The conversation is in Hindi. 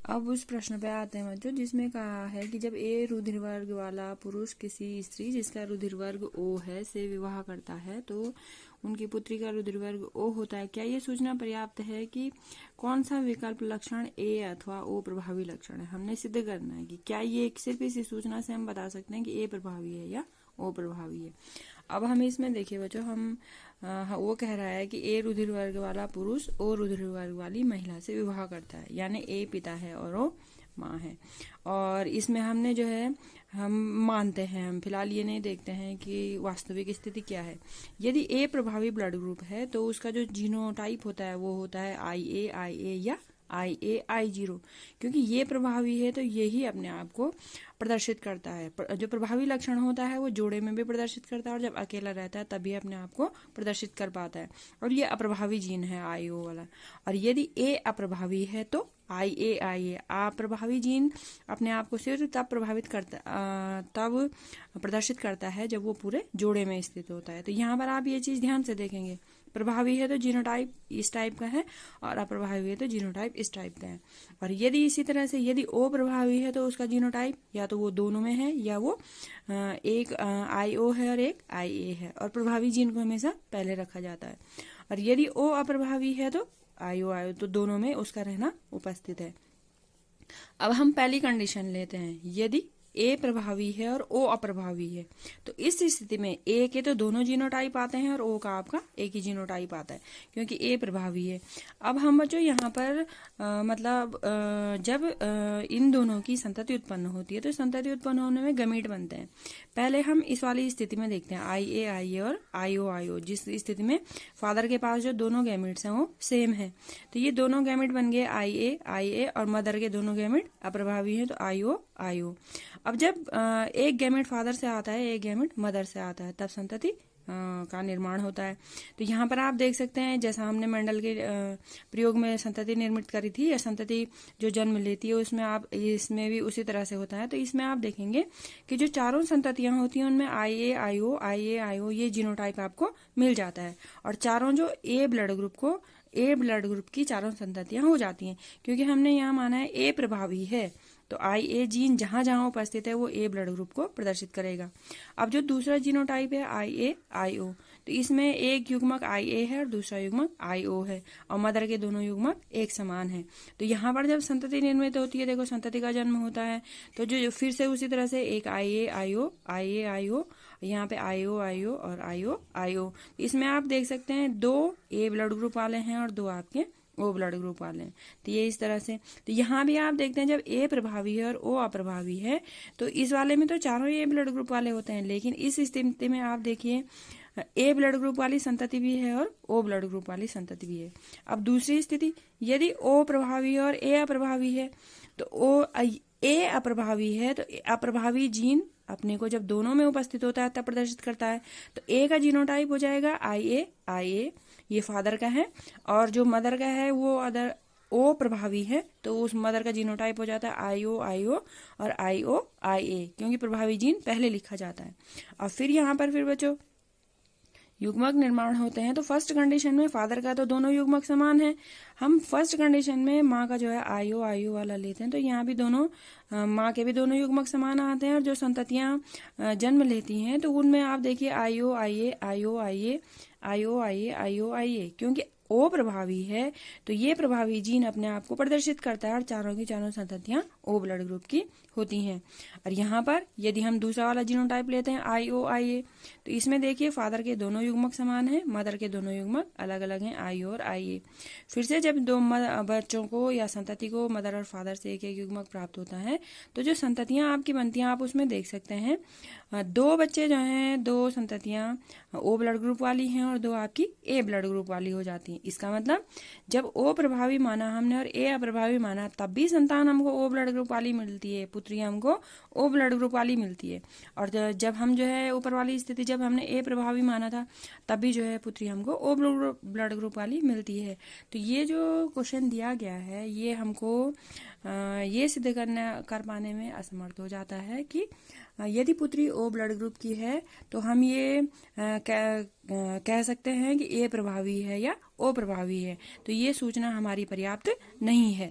अब उस प्रश्न पे आते हैं बच्चों, जिसमें कहा है कि जब ए रुधिर वर्ग वाला पुरुष किसी स्त्री जिसका रुधिर वर्ग ओ है से विवाह करता है तो उनकी पुत्री का रुधिर वर्ग ओ होता है। क्या ये सूचना पर्याप्त है कि कौन सा विकल्प लक्षण ए अथवा ओ प्रभावी लक्षण है? हमने सिद्ध करना है कि क्या ये सिर्फ इसी सूचना से हम बता सकते हैं कि ए प्रभावी है या ओ प्रभावी है। अब हम इसमें देखिए बच्चों, वो कह रहा है कि ए रुधिर वर्ग वाला पुरुष ओ रुधिर वर्ग वाली महिला से विवाह करता है, यानी ए पिता है और ओ माँ है। और इसमें हमने जो है हम मानते हैं, हम फिलहाल ये नहीं देखते हैं कि वास्तविक स्थिति क्या है। यदि ए प्रभावी ब्लड ग्रुप है तो उसका जो जीनोटाइप होता है वो होता है IA या IA I0, क्योंकि ये प्रभावी है तो यही अपने आप को प्रदर्शित करता है। जो प्रभावी लक्षण होता है वो जोड़े में भी प्रदर्शित करता है और जब अकेला रहता है तभी अपने आप को प्रदर्शित कर पाता है। और ये अप्रभावी जीन है IO वाला। और यदि ए अप्रभावी है तो IA अप्रभावी जीन अपने आप को सिर्फ तब प्रदर्शित करता है जब वो पूरे जोड़े में स्थित होता है। तो यहाँ पर आप ये चीज ध्यान से देखेंगे, प्रभावी है तो जीनोटाइप इस टाइप का है और अप्रभावी है तो जीनोटाइप इस टाइप का है। और यदि इसी तरह से यदि ओ प्रभावी है तो उसका जीनोटाइप या तो वो दोनों में है या वो एक IO है और एक IA है, और प्रभावी जीन को हमेशा पहले रखा जाता है। और यदि ओ अप्रभावी है तो IO तो दोनों में उसका रहना उपस्थित है। अब हम पहली कंडीशन लेते हैं, यदि ए प्रभावी है और ओ अप्रभावी है तो इस स्थिति में ए के तो दोनों जीनोटाइप आते हैं और ओ का आपका एक ही जीनोटाइप आता है क्योंकि ए प्रभावी है। अब हम बच्चों यहाँ पर जब इन दोनों की संतति उत्पन्न होती है तो संतति उत्पन्न होने में गमीट बनते हैं। पहले हम इस वाली स्थिति में देखते हैं IA और IO, जिस स्थिति में फादर के पास जो दोनों गैमेट्स हैं वो सेम है। तो ये दोनों गैमेट बन गए IA और मदर के दोनों गैमेट अप्रभावी हैं तो IO। अब जब एक गैमेट फादर से आता है एक गैमेट मदर से आता है तब संतति का निर्माण होता है। तो यहाँ पर आप देख सकते हैं जैसा हमने मेंडल के प्रयोग में संतति निर्मित करी थी या संतति जो जन्म लेती है उसमें आप इसमें भी उसी तरह से होता है। तो इसमें आप देखेंगे कि जो चारों संततियां होती हैं उनमें IA IO ये जीनोटाइप आपको मिल जाता है और चारों जो ए ब्लड ग्रुप की चारों संततियां हो जाती हैं, क्योंकि हमने यहाँ माना है ए प्रभावी है तो IA जीन जहां जहां उपस्थित है वो ए ब्लड ग्रुप को प्रदर्शित करेगा। अब जो दूसरा जीनोटाइप है IA IO, तो इसमें एक युग्मक IA है और दूसरा युग्मक IO है और मदर के दोनों युग्मक एक समान है। तो यहाँ पर जब संतति निर्मित होती है, देखो संतति का जन्म होता है तो जो फिर से उसी तरह से एक IA IO यहाँ पे IO और IO। इसमें आप देख सकते हैं दो ए ब्लड ग्रुप वाले हैं और दो आपके ओ ब्लड ग्रुप वाले हैं। तो ये इस तरह से, तो यहाँ भी आप देखते हैं जब ए प्रभावी है और ओ अप्रभावी है तो इस वाले में तो चारों ए ब्लड ग्रुप वाले होते हैं, लेकिन इस स्थिति में आप देखिए ए ब्लड ग्रुप वाली संतति भी है और ओ ब्लड ग्रुप वाली संतति भी है। अब दूसरी स्थिति, यदि ओ प्रभावी है और ए अप्रभावी है तो ए अप्रभावी है तो अप्रभावी जीन अपने को जब दोनों में उपस्थित होता है तब प्रदर्शित करता है। तो ए का जीनोटाइप हो जाएगा IA ये फादर का है, और जो मदर का है वो अदर ओ प्रभावी है तो उस मदर का जीनोटाइप हो जाता है IO और IA क्योंकि प्रभावी जीन पहले लिखा जाता है। और फिर यहाँ पर फिर बच्चों युग्मक निर्माण होते हैं। तो फर्स्ट कंडीशन में फादर का तो दोनों युग्मक समान है, हम फर्स्ट कंडीशन में माँ का जो है IO वाला लेते हैं तो यहाँ भी दोनों माँ के भी दोनों युग्मक समान आते हैं और जो संततियां जन्म लेती हैं तो उनमें आप देखिए IO क्योंकि ओ प्रभावी है तो ये प्रभावी जीन अपने आप को प्रदर्शित करता है और चारों की चारों संततियां ओ ब्लड ग्रुप की होती हैं। और यहाँ पर यदि हम दूसरा वाला जीनोटाइप लेते हैं IO तो इसमें देखिए फादर के दोनों युग्मक समान हैं, मदर के दोनों युग्मक अलग अलग हैं IO और IA। फिर से जब दो बच्चों को या संतति को मदर और फादर से एक एक युग्मक प्राप्त होता है तो जो संततियां आपकी बनती हैं आप उसमें देख सकते हैं दो बच्चे जो हैं, दो संततियां ओ ब्लड ग्रुप वाली हैं और दो आपकी ए ब्लड ग्रुप वाली हो जाती हैं। इसका मतलब जब ओ प्रभावी माना हमने और ए अप्रभावी माना तब भी संतान हमको ओ ब्लड ग्रुप वाली मिलती है, पुत्री हमको ओ ब्लड ग्रुप वाली मिलती है। और जब हम जो है ऊपर वाली स्थिति जब हमने ए प्रभावी माना था तब भी जो है पुत्री हमको ओ ब्लड ग्रुप वाली मिलती है। तो ये जो क्वेश्चन दिया गया है ये हमको ये सिद्ध कर पाने में असमर्थ हो जाता है कि यदि पुत्री ओ ब्लड ग्रुप की है तो हम ये कह सकते हैं कि ए प्रभावी है या ओ प्रभावी है। तो ये सूचना हमारी पर्याप्त नहीं है।